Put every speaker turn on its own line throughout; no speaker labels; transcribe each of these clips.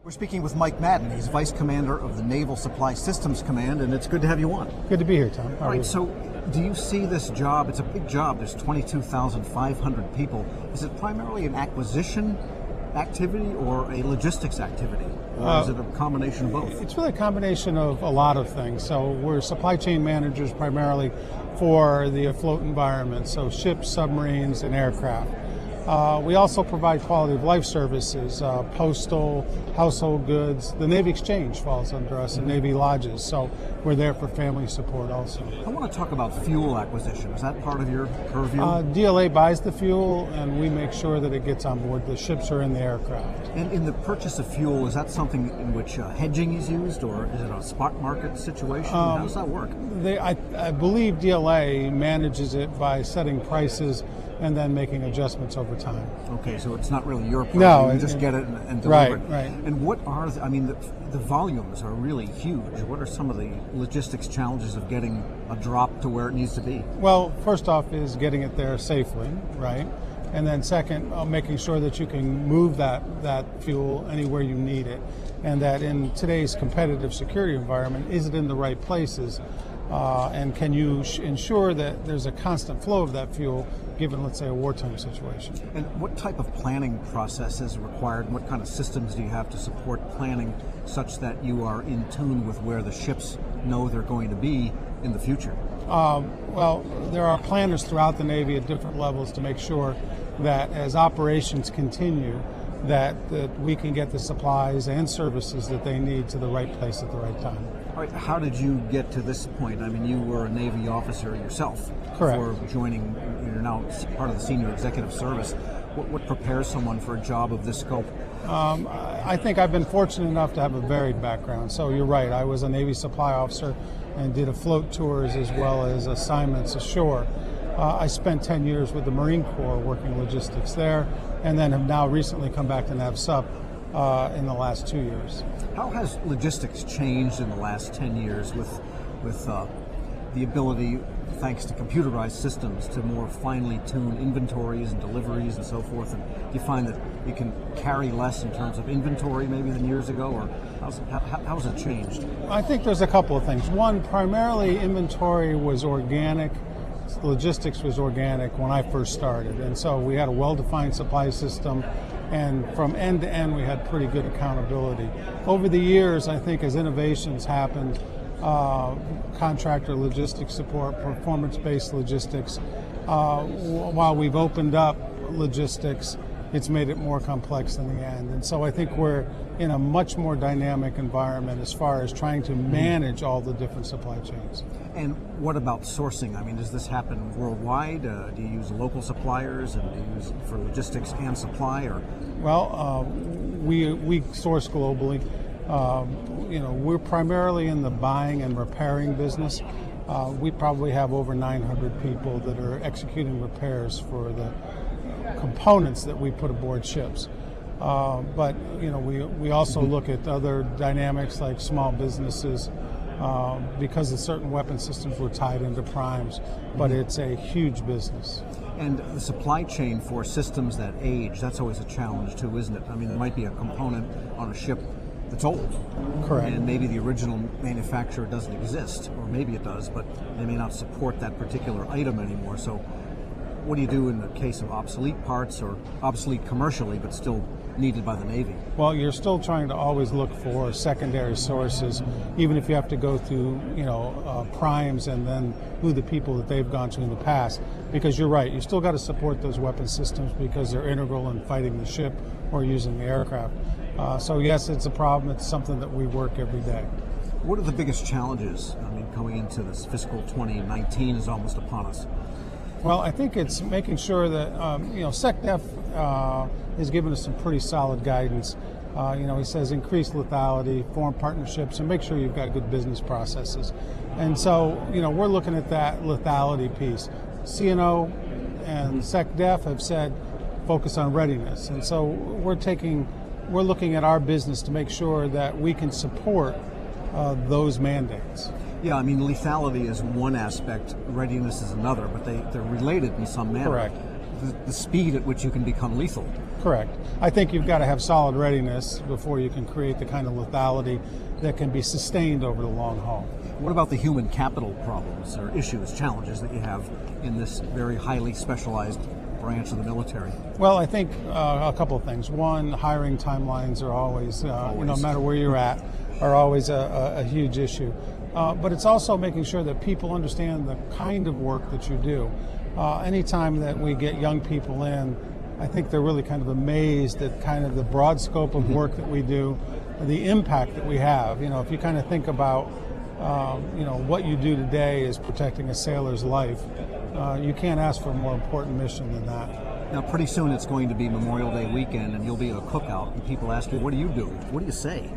We're speaking with Mike Madden. He's Vice Commander of the Naval Supply Systems Command, and it's good to have you on.
Good to be here, Tom.
All right, so do you see this job, it's a big job, there's 22,500 people. Is it primarily an acquisition activity or a logistics activity? Or is it a combination of both?
It's really a combination of a lot of things. So we're supply chain managers primarily for the afloat environment, so ships, submarines, and aircraft. We also provide quality of life services, postal, household goods. The Navy Exchange falls under us, and Navy Lodges, so we're there for family support also.
I want to talk about fuel acquisition. Is that part of your purview?
DLA buys the fuel, and we make sure that it gets on board. The ships are in the aircraft.
And in the purchase of fuel, is that something in which hedging is used, or is it a spot market situation? How does that work?
I believe DLA manages it by setting prices and then making adjustments over time.
Okay, so it's not really your purview.
No,
you just get it and deliver it.
Right.
And what are the volumes are really huge. What are some of the logistics challenges of getting a drop to where it needs to be?
Well, first off is getting it there safely, right? And then second, making sure that you can move that fuel anywhere you need it, and that in today's competitive security environment, is it in the right places? And can you ensure that there's a constant flow of that fuel given, let's say, a wartime situation?
And what type of planning process is required, and what kind of systems do you have to support planning such that you are in tune with where the ships know they're going to be in the future?
Well, there are planners throughout the Navy at different levels to make sure that as operations continue, that we can get the supplies and services that they need to the right place at the right time.
All right, how did you get to this point? I mean, you were a Navy officer yourself.
Correct.
Before joining, you're now part of the senior executive service. What prepares someone for a job of this scope?
I think I've been fortunate enough to have a varied background. So you're right, I was a Navy supply officer and did afloat tours as well as assignments ashore. I spent 10 years with the Marine Corps working logistics there, and then have now recently come back to NAVSUP in the last 2 years.
How has logistics changed in the last 10 years with the ability, thanks to computerized systems, to more finely tune inventories and deliveries and so forth? And do you find that you can carry less in terms of inventory maybe than years ago, or how's it changed?
I think there's a couple of things. One, primarily inventory was organic. Logistics was organic when I first started, and so we had a well-defined supply system, and from end to end we had pretty good accountability. Over the years, I think as innovations happened, contractor logistics support, performance-based logistics, while we've opened up logistics, it's made it more complex in the end. And so I think we're in a much more dynamic environment as far as trying to manage all the different supply chains.
And what about sourcing? I mean, does this happen worldwide? Do you use local suppliers, and do you use it for logistics and supply? Or?
Well, we source globally. We're primarily in the buying and repairing business. We probably have over 900 people that are executing repairs for the components that we put aboard ships. But we also look at other dynamics like small businesses, because of certain weapon systems we're tied into primes, but it's a huge business.
And the supply chain for systems that age, that's always a challenge too, isn't it? I mean, there might be a component on a ship that's old.
Correct.
And maybe the original manufacturer doesn't exist, or maybe it does, but they may not support that particular item anymore. So what do you do in the case of obsolete parts, or obsolete commercially but still needed by the Navy?
Well, you're still trying to always look for secondary sources, even if you have to go through, primes and then who the people that they've gone to in the past. Because you're right, you still got to support those weapon systems because they're integral in fighting the ship or using the aircraft. So yes, it's a problem. It's something that we work every day.
What are the biggest challenges? I mean, coming into this fiscal 2019 is almost upon us.
Well, I think it's making sure that, SecDef has given us some pretty solid guidance. He says increase lethality, form partnerships, and make sure you've got good business processes. And so, we're looking at that lethality piece. CNO and SecDef have said focus on readiness. And so we're looking at our business to make sure that we can support those mandates.
Yeah, I mean, lethality is one aspect, readiness is another, but they're related in some manner.
Correct.
the speed at which you can become lethal.
Correct. I think you've got to have solid readiness before you can create the kind of lethality that can be sustained over the long haul.
What about the human capital problems or issues, challenges that you have in this very highly specialized branch of the military?
Well, I think a couple of things. One, hiring timelines are always, no matter where you're at, are always a huge issue. But it's also making sure that people understand the kind of work that you do. Anytime that we get young people in, I think they're really kind of amazed at kind of the broad scope of work that we do, the impact that we have. If you kind of think about, what you do today is protecting a sailor's life, you can't ask for a more important mission than that.
Now, pretty soon it's going to be Memorial Day weekend, and you'll be at a cookout, and people ask you, what do you do? What do you say?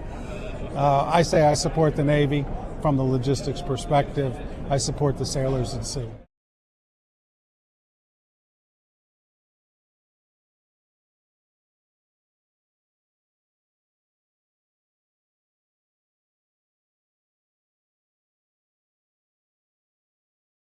I say I support the Navy from the logistics perspective. I support the sailors at sea.